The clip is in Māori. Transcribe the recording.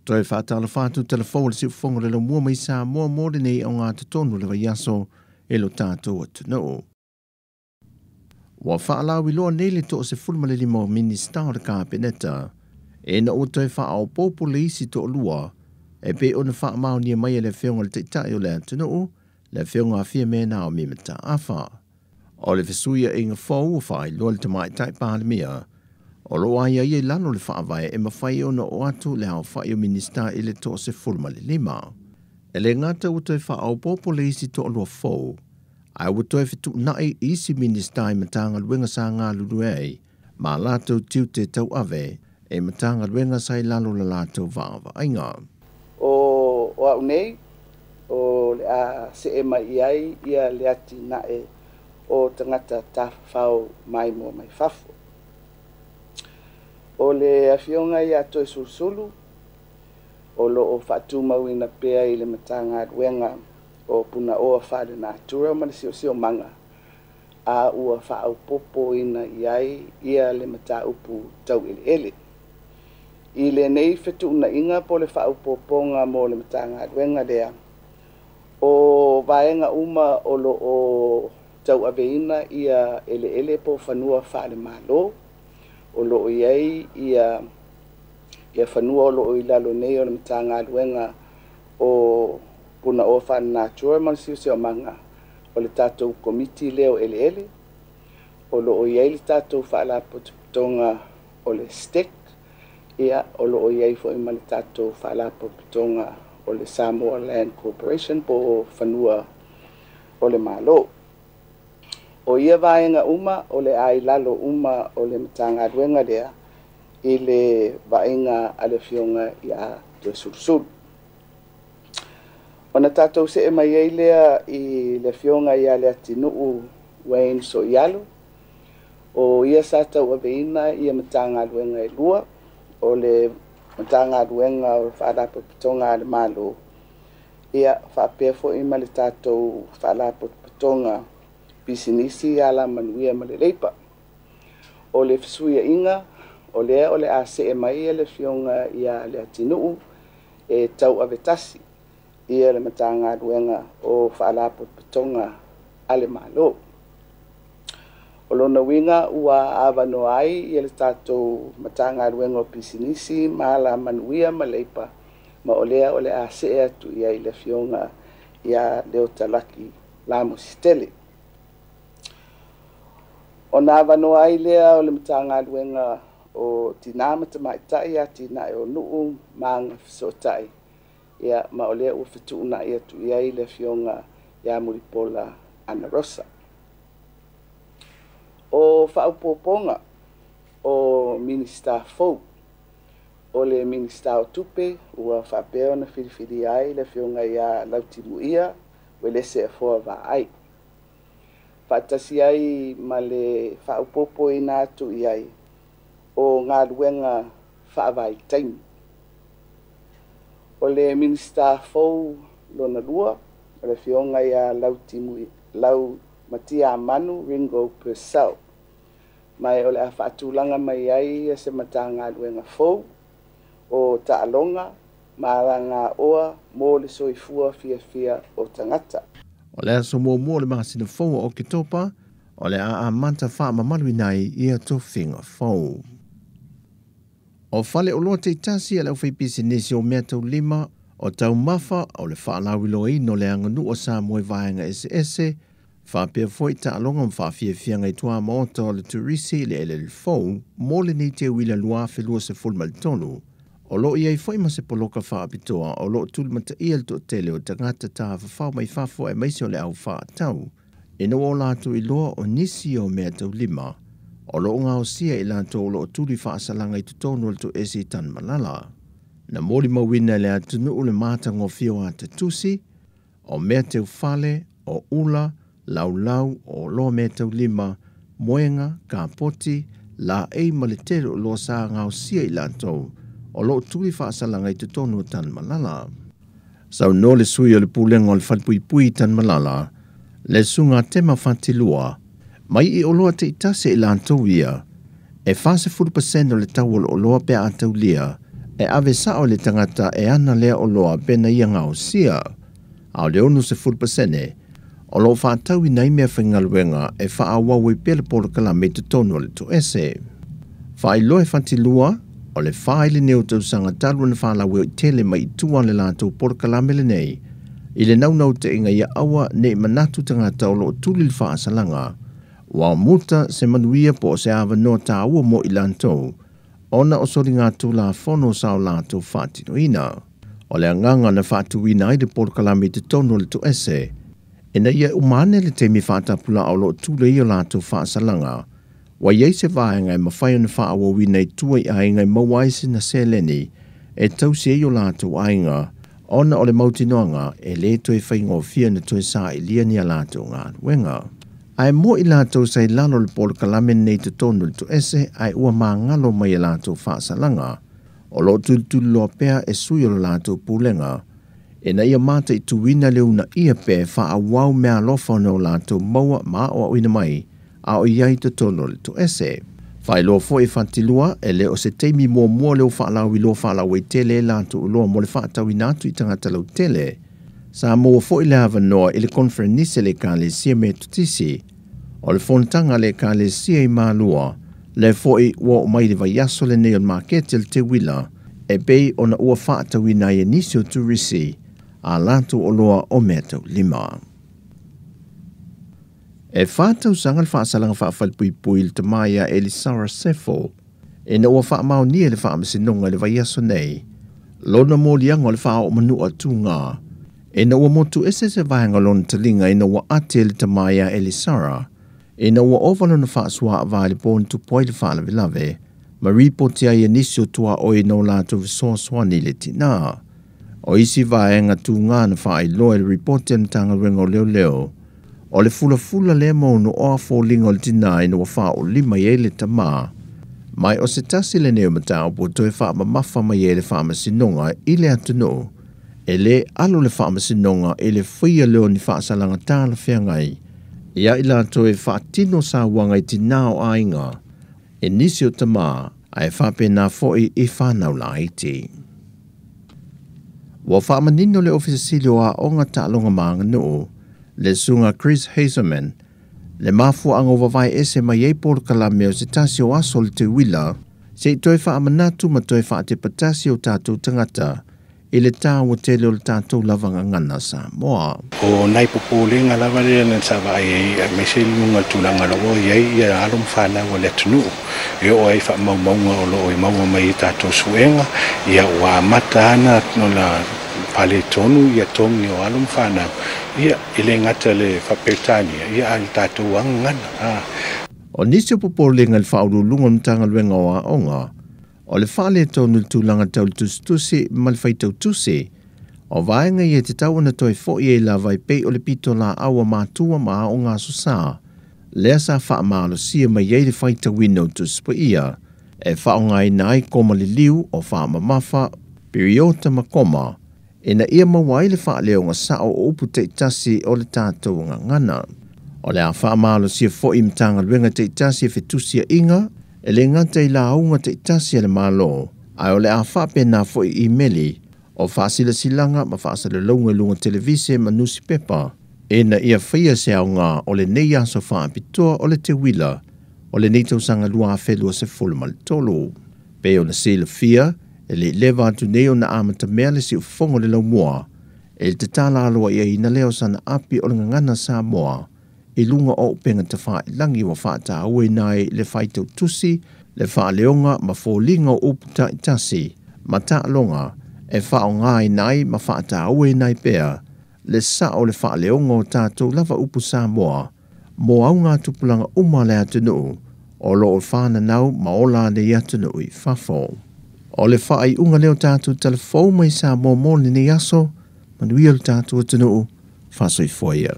toi whaatala whātu telefon le siu whonga le lo mua mai Sāmoa mōre nei o ngā tutonu le waiaso e lo tātou atu no. Wa whaalawi loa nei le to se fulma le limo minista o le kāpeneta. E na o toi wha au pōpo le isi to lua. E pe o na wha mao nia mai le whionga le teitai o le atu no. Le whionga a fia mena o mimata awha. O le whesuia e ngā whau o whai loa le tamai tai pāle mea. O lo ai ai lalo le whaavai e mawhai o na o atu le hao whai o minista i le to se fulma le lima. E le ngata o toi wha au pōpo le isi to lua whau. Ai o toi whitu nai isi minista i matanga luenga sa ngā luluei. Ma lātou tiu te tau ave e matanga luenga sa i lalo la lātou vāva ainga. O au nei, o le a se e mai iai ia le ati nae o tangata ta whau mai mua mai whafo. O le awhionga ia toi susulu, o lo o whatu mawina pea i le matanga luenga o puna oa whare nā tura ma le sio manga. A ua whaau popo ina iai ia le mata upu tau ele. I le nei whetu una inga po le whaau poponga mo le matanga luenga lea. O vaenga uma o lo o tau aveina ia ele po whanua whare malo. O lo iai ia whanua o lo i lalo nei o le matanga luenga o puna o whare nā tura ma le sio manga. O le tātou komiti leo ele. O lo iai le tātou whaala potonga o le STEC. Ia o lo iai fo ima le tātou whaala potonga o le Sāmoa Land Corporation po whanua o le malo. O ia vaenga uma o le ai lalo uma o le matanga luenga lea i le vaenga ale fionga ia te sursuru. O na tātou se e mai ei lea i le fionga ia le atinuu Wayne so ialo. O ia sātau aveina ia matanga luenga e lua. O le matanga luenga o whaalapo pitonga le malo. Ia whapea fo ima le tātou whaalapo pitonga pisinisi ala manuia ma le leipa. O le fisuia inga, o le a se e mai le fionga ia le atinuu e tau avetasi. Ia le matanga luenga o whaalapo pitonga ale malo. O lona winga ua awano ai ia le tātou matanga luenga o pisinisi ma ala manuia ma leipa. Ma o le a se e atu ia i le fionga ia leo talaki lamo sitele. O nā awano ai lea o le matanga luenga o tina matamaitai a tina e o nuu maanga fisotai. Ia ma o lea ua whituuna ia tu ia i le fionga ia muripola Ana Rosa. O whaupoponga o Minister Fou. O le Minister o Tupe ua whapeo na whiriwhiri ai le fionga ia lautimu ia we le se foa va ai. Whatasi ai ma le whaupopo i nā tu iai o ngā luenga whaavai taimi. O le Minister Fou lona lua, o le fionga ia lau matia manu Ringo Purcell. Mai o le a whaatulanga mai ai se mata ngā luenga Fou o Taalonga, maranga oa mō le soifua fia o tangata. O le aso mua le masina Fou o Kitopa, o le a manta wha mamalu nai ia to whinga Fou. O whale o loa te itasi a lau whaipisi nesi o mea tau lima, o tau mawha o le whaalawi loi no le anganu o Sāmoa vaenga ese, whapea foi ta alonga mwhawhia whianga i tua maota o le turisi le ele le Fou, mō le nei te wila lua whelua se fulma le tonu. O lo iai foi ma se poloka whaapitoa, o lo tulu mata ia le to tele o tangata ta whawhau mai whafo e maisi o le au wha tau. E no o lātu i loa o nisi o mea tau lima, o lo ngā o sia i lātu o lo tuli whaasalanga i tutonu le to esi tan malala. Na mori mawina le atunu o le mata ngofio a te tusi, o mea tau whale, o ula, lau o lo mea tau lima, moenga, ka poti, la ei maletere o lo sa ngā o sia i lātu, o lo tuli whaasalanga i tutonu tan malala. Sau no le sui o le pulenga o le whatpuipui tan malala, le sunga tema whatilua, mai i oloa te itase i lātou ia, e 40% o le tau o loa pea atau lia, e ave sao le tangata e ana lea o loa pena ia ngau sia, au leo no se 4%, o lo whātau i nei mea whaingaluenga e whaawawe pele polo kalame te tono le to ese. Whai loe whantilua, o le whaile neo tau sanga talu na whalawe i tele mai i tua le lātou polo kalame le nei, i le naunau te inga ia awa ne manatu tangata o lo tuli le whaasalanga, wa muta se manuia po se awa no ta ua mo i lantou, ona o sori ngā tula whono sao lātou whātino ina. O le anganga na whātuina i le polo kalame te tono le to ese, ina ia umane le te mi whātapula o lo tule i o lātou whaasalanga, wa iei se vāenga e mawhai na whaawawina i tua i ainga i mawaisi na seleni, e tau se i o lātou ainga, ona o le mautinoanga e le toe whaingo fia na toe sa i lia ni a lātou ngā wenga. Ai mo i lātou sai lalo le polo kalame nei te tonu le to ese ai ua maa ngalo mai i lātou whaasalanga, o lo tulutulu loa pea e sui o lātou pūlenga, e na ia mata i tuwina leo na ia pe whaawau mea lofa no lātou maua maa o oina mai, a o iai te tonu le to ese. Whai loa fo e whantilua e leo se teimi mua leo whaalau i loa whaalau i tele lātou loa mo le whaatau i nātu i tangata lau tele. Sāmoa fo i le hava noa i le konferenise le ka le sia me tutisi, o le fontanga le ka le sia i mālua, le fo i ua o mai le vaiaso le neon markete le te wila, e bei o na ua whaatau i na i nisio turisi, a lātou o loa o metau lima. E whātau sanga le whaasalanga whaafalpui le tamaya e li Sara Sefo, e na ua whaamau nia le whaamasinonga le vaiaso nei, lona mōlianga le whaa o manua tūngā, e na ua motu ese se vahanga lona talinga e na ua ate le tamaya e li Sara, e na ua ovalo na whaasua a vāle pōn tu poi le whaalavelave, ma ripotia i anisio tua oi no lātou visoaswani le tina. O isi vaenga tūngā na whaai loe le ripotia na tanga rengo leo, o le fula le no o a fōlinga le tina e na ua wha o lima i le tamā, mai o se tasi le neo matao po toi wha mamafa mai e le wha masinonga i le atano, e le alo le wha masinonga e le whia leo ni wha salanga tāla whiangai, ia i lato e whaatino sa wanga i tinao ainga, e nisi o tamā, ai whape nā foi i whanau la iti. Wa whaamanino le ofisasili o a onga tālonga maanga noo, le sunga Chris Hazelman, le mafu anga wawai ese mai e polo kalame o se tasi o aso le te wila, se i toi whaamanatu ma toi whaate patasi o tātou tangata, i le tā o tele o le tātou lavanga ngana Sāmoa. O nai popolenga lava le na sava ai me se lunga tulanga lo ye ia alum fana o le tunu e o ai fa mau o lo i mau mai tātou suenga ia wa matana no la pale tonu ia tonu o alum fana ia ile ngata le fa petania ia al tātou ngana. O nisi o popolenga le whaurulunga mtanga luenga o a onga, o le whale tonu tūlanga tau tusi ma le whaitau tusi, o vaenga i e te tau na toi fo i e la vai pei o le pito la awa mātua maa o ngā susā, lea sa wha maalo sia mai e le whaitau wino tusi pa ia, e wha o ngai nai koma li liu o wha mamafa, periota ma koma, e na ia mawai le wha leo ngā sa o upu te tasi o le tātou ngā ngana. O le a wha maalo sia fo i mtanga luenga te tasi e fetusia inga, e le ngata i la aunga te itasi ale malo, ai o le a whape nā fo i meli, o whaasila silanga ma whaasala launga lunga televise ma nusi pepa, e na ia whaia se aunga o le nei aso whaapitoa o le te wila, o le neitau sanga lua a whelua se fulma le tolo. Pe o na sila fia, e le lewa atu nei o na amata mea le si ufongo le lau mua, e le te tala aloa ia ina leo sana api o le ngangana Sāmoa, i lunga o penga te wha i langi wa whaata aue nai le whaitau tusi, le wha leonga ma fōlinga o uputa i tasi, ma ta longa, e wha o ngai nai ma whaata aue nai pea, le sa o le wha leonga o tātou lava upu Sāmoa, mo au ngā tupulanga umale atunu, o lo o whana nau ma ola le atunu i whafo. O le wha i unga leo tātou telefou mai Sāmoa mōni ni aso, manuia le tātou atunu, whasoi foia.